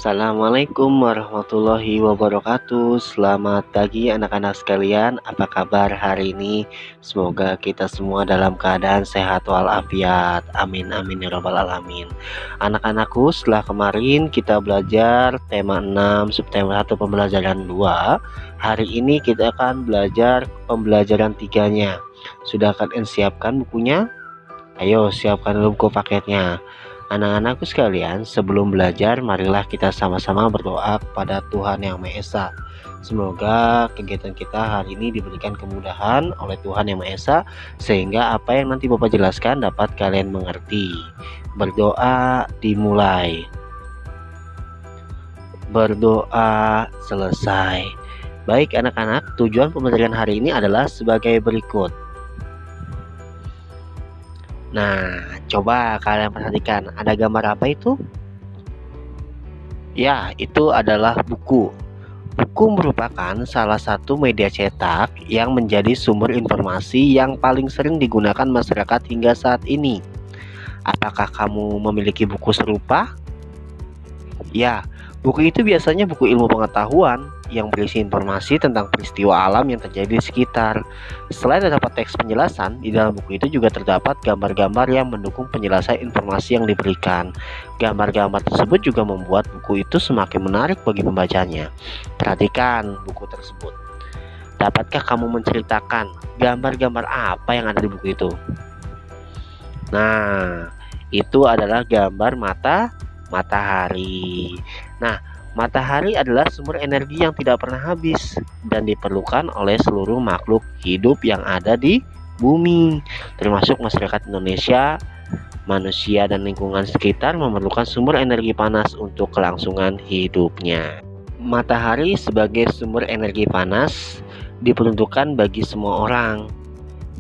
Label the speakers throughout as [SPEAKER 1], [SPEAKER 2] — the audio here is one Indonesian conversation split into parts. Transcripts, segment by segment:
[SPEAKER 1] Assalamualaikum warahmatullahi wabarakatuh. Selamat pagi anak-anak sekalian. Apa kabar hari ini? Semoga kita semua dalam keadaan sehat walafiat. Amin amin ya rabbal alamin. Anak-anakku, setelah kemarin kita belajar tema 6 subtema 1 pembelajaran 2. Hari ini kita akan belajar pembelajaran 3-nya. Sudah kalian siapkan bukunya? Ayo siapkan dulu buku paketnya. Anak-anakku sekalian, sebelum belajar, marilah kita sama-sama berdoa kepada Tuhan Yang Maha Esa. Semoga kegiatan kita hari ini diberikan kemudahan oleh Tuhan Yang Maha Esa, sehingga apa yang nanti Bapak jelaskan dapat kalian mengerti. Berdoa dimulai. Berdoa selesai. Baik anak-anak, tujuan pembelajaran hari ini adalah sebagai berikut. Nah, coba kalian perhatikan, ada gambar apa itu? Ya, itu adalah buku. Buku merupakan salah satu media cetak yang menjadi sumber informasi yang paling sering digunakan masyarakat hingga saat ini. Apakah kamu memiliki buku serupa? Ya, buku itu biasanya buku ilmu pengetahuan yang berisi informasi tentang peristiwa alam yang terjadi di sekitar. Selain terdapat teks penjelasan, di dalam buku itu juga terdapat gambar-gambar yang mendukung penjelasan informasi yang diberikan. Gambar-gambar tersebut juga membuat buku itu semakin menarik bagi pembacanya. Perhatikan buku tersebut. Dapatkah kamu menceritakan gambar-gambar apa yang ada di buku itu? Nah, itu adalah gambar matahari. Nah, matahari adalah sumber energi yang tidak pernah habis dan diperlukan oleh seluruh makhluk hidup yang ada di bumi, termasuk masyarakat Indonesia. Manusia dan lingkungan sekitar memerlukan sumber energi panas untuk kelangsungan hidupnya. Matahari sebagai sumber energi panas diperuntukkan bagi semua orang.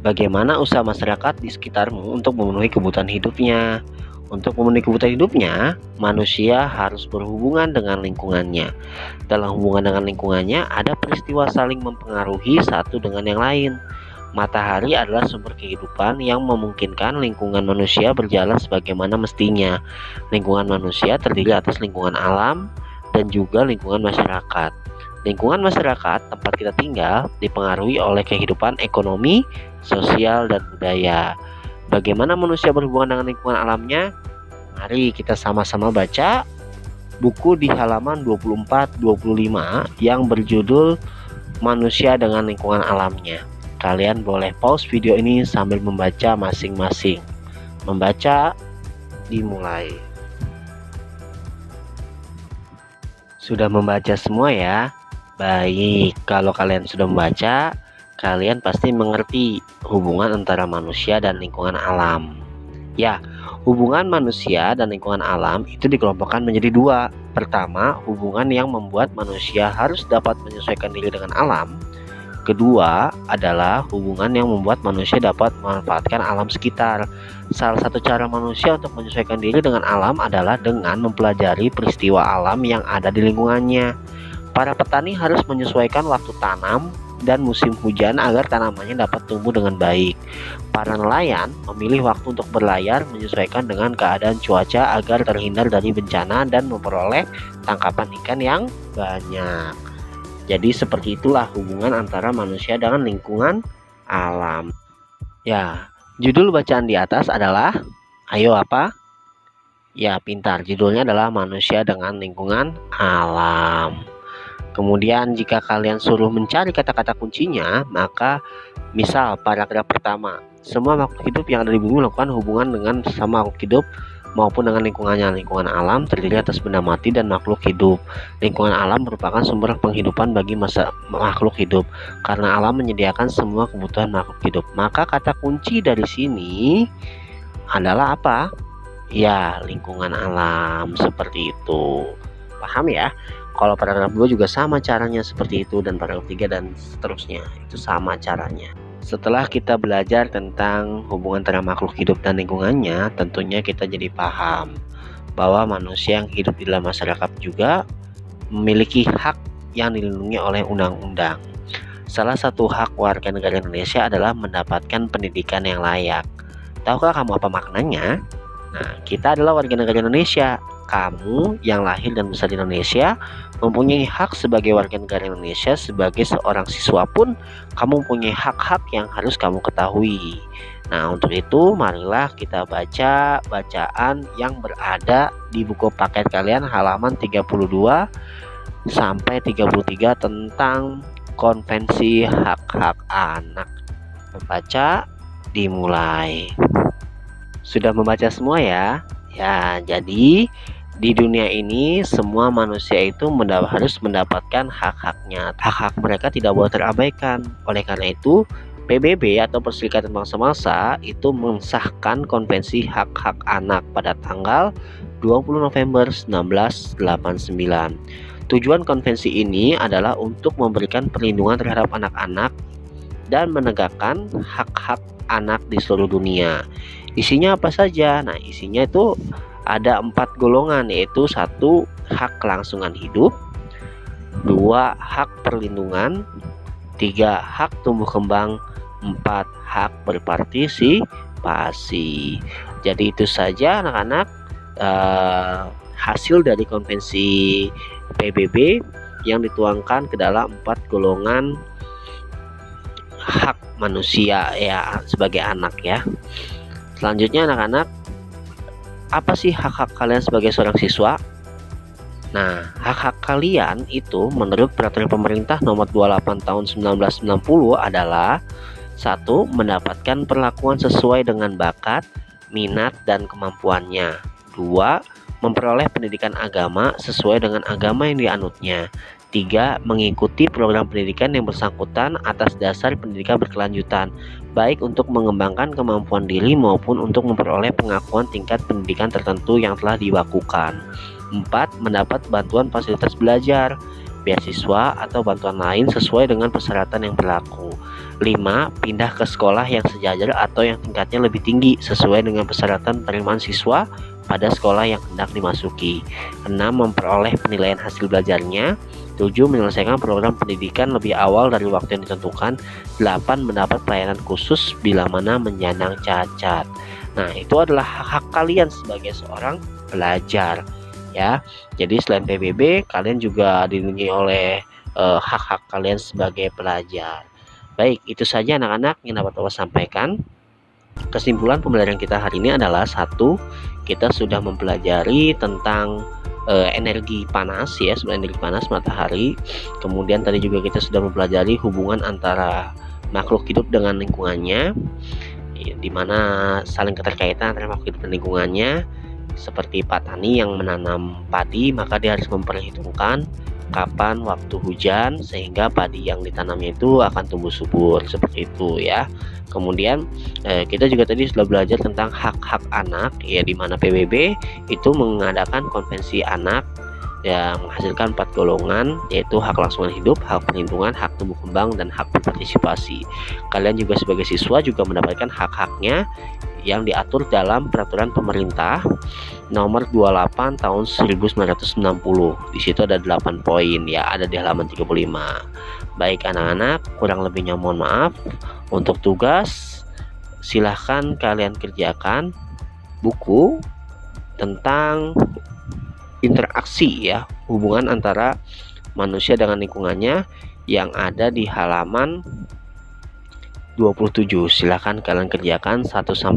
[SPEAKER 1] Bagaimana usaha masyarakat di sekitarmu untuk memenuhi kebutuhan hidupnya? Untuk memenuhi kebutuhan hidupnya, manusia harus berhubungan dengan lingkungannya. Dalam hubungan dengan lingkungannya, ada peristiwa saling mempengaruhi satu dengan yang lain. Matahari adalah sumber kehidupan yang memungkinkan lingkungan manusia berjalan sebagaimana mestinya. Lingkungan manusia terdiri atas lingkungan alam dan juga lingkungan masyarakat. Lingkungan masyarakat, tempat kita tinggal, dipengaruhi oleh kehidupan ekonomi, sosial, dan budaya. Bagaimana manusia berhubungan dengan lingkungan alamnya? Mari kita sama-sama baca buku di halaman 24-25 yang berjudul Manusia dengan Lingkungan Alamnya. Kalian boleh pause video ini sambil membaca masing-masing. Membaca dimulai. Sudah membaca semua ya? Baik, kalau kalian sudah membaca, kalian pasti mengerti hubungan antara manusia dan lingkungan alam. Ya, hubungan manusia dan lingkungan alam itu dikelompokkan menjadi dua. Pertama, hubungan yang membuat manusia harus dapat menyesuaikan diri dengan alam. Kedua adalah hubungan yang membuat manusia dapat memanfaatkan alam sekitar. Salah satu cara manusia untuk menyesuaikan diri dengan alam adalah dengan mempelajari peristiwa alam yang ada di lingkungannya. Para petani harus menyesuaikan waktu tanam dan musim hujan agar tanamannya dapat tumbuh dengan baik. Para nelayan memilih waktu untuk berlayar menyesuaikan dengan keadaan cuaca agar terhindar dari bencana dan memperoleh tangkapan ikan yang banyak. Jadi seperti itulah hubungan antara manusia dengan lingkungan alam. Ya, judul bacaan di atas adalah, ayo apa? Ya, pintar. Judulnya adalah Manusia dengan Lingkungan Alam. Kemudian jika kalian suruh mencari kata-kata kuncinya, maka misal paragraf pertama, semua makhluk hidup yang ada di bumi melakukan hubungan dengan sesama makhluk hidup maupun dengan lingkungannya. Lingkungan alam terdiri atas benda mati dan makhluk hidup. Lingkungan alam merupakan sumber penghidupan bagi makhluk hidup karena alam menyediakan semua kebutuhan makhluk hidup. Maka kata kunci dari sini adalah apa? Ya, lingkungan alam, seperti itu. Paham ya? Kalau paragraf 2 juga sama caranya seperti itu, dan paragraf 3 dan seterusnya itu sama caranya. Setelah kita belajar tentang hubungan antara makhluk hidup dan lingkungannya, tentunya kita jadi paham bahwa manusia yang hidup di dalam masyarakat juga memiliki hak yang dilindungi oleh undang-undang. Salah satu hak warga negara Indonesia adalah mendapatkan pendidikan yang layak. Tahukah kamu apa maknanya? Nah, kita adalah warga negara Indonesia. kamu yang lahir dan besar di Indonesia mempunyai hak sebagai warga negara Indonesia. Sebagai seorang siswa pun kamu mempunyai hak-hak yang harus kamu ketahui. Nah, untuk itu marilah kita baca bacaan yang berada di buku paket kalian halaman 32 sampai 33 tentang Konvensi Hak-Hak Anak. Membaca dimulai. Sudah membaca semua ya? Ya, jadi di dunia ini semua manusia itu harus mendapatkan hak-haknya. Hak-hak mereka tidak boleh terabaikan. Oleh karena itu, PBB atau Perserikatan Bangsa-Bangsa itu mensahkan Konvensi Hak-Hak Anak pada tanggal 20 November 1989. Tujuan konvensi ini adalah untuk memberikan perlindungan terhadap anak-anak dan menegakkan hak-hak anak di seluruh dunia. Isinya apa saja? Nah, isinya itu ada 4 golongan, yaitu 1. Hak kelangsungan hidup, 2. Hak perlindungan, 3. Hak tumbuh kembang, 4. Hak berpartisipasi. Jadi itu saja anak-anak hasil dari konvensi PBB yang dituangkan ke dalam 4 golongan hak manusia ya sebagai anak ya. Selanjutnya anak-anak, apa sih hak-hak kalian sebagai seorang siswa? Nah, hak-hak kalian itu menurut peraturan pemerintah nomor 28 tahun 1990 adalah 1. Mendapatkan perlakuan sesuai dengan bakat, minat, dan kemampuannya. 2. Memperoleh pendidikan agama sesuai dengan agama yang dianutnya. 3. Mengikuti program pendidikan yang bersangkutan atas dasar pendidikan berkelanjutan, baik untuk mengembangkan kemampuan diri maupun untuk memperoleh pengakuan tingkat pendidikan tertentu yang telah dibakukan. 4. Mendapat bantuan fasilitas belajar, beasiswa, atau bantuan lain sesuai dengan persyaratan yang berlaku. 5. Pindah ke sekolah yang sejajar atau yang tingkatnya lebih tinggi sesuai dengan persyaratan penerimaan siswa pada sekolah yang hendak dimasuki. 6. Memperoleh penilaian hasil belajarnya. 7. Menyelesaikan program pendidikan lebih awal dari waktu yang ditentukan. 8. Mendapat pelayanan khusus bila mana menyandang cacat. Nah, itu adalah hak-hak kalian sebagai seorang pelajar ya. Jadi selain PBB, kalian juga dilindungi oleh hak-hak kalian sebagai pelajar. Baik, itu saja anak-anak yang dapat Bapak sampaikan. Kesimpulan pembelajaran kita hari ini adalah 1. Kita sudah mempelajari tentang energi panas ya, sebenarnya energi panas matahari. Kemudian tadi juga kita sudah mempelajari hubungan antara makhluk hidup dengan lingkungannya, di mana saling keterkaitan antara makhluk hidup dan lingkungannya. Seperti petani yang menanam padi, maka dia harus memperhitungkan kapan waktu hujan sehingga padi yang ditanamnya itu akan tumbuh subur, seperti itu ya. Kemudian kita juga tadi sudah belajar tentang hak-hak anak ya, di mana PBB itu mengadakan konvensi anak yang menghasilkan 4 golongan, yaitu hak kelangsungan hidup, hak perlindungan, hak tumbuh kembang, dan hak berpartisipasi. Kalian juga sebagai siswa juga mendapatkan hak-haknya yang diatur dalam peraturan pemerintah nomor 28 tahun 1990. Di situ ada 8 poin ya, ada di halaman 35. Baik anak-anak, kurang lebihnya mohon maaf. Untuk tugas, silahkan kalian kerjakan buku tentang interaksi ya, hubungan antara manusia dengan lingkungannya yang ada di halaman 27. Silahkan kalian kerjakan 1-5.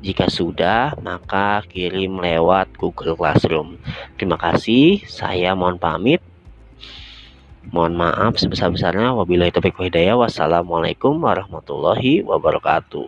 [SPEAKER 1] Jika sudah, maka kirim lewat Google Classroom. Terima kasih, saya mohon pamit. Mohon maaf sebesar-besarnya. Wabillahi taufiq wal hidayah. Wassalamualaikum warahmatullahi wabarakatuh.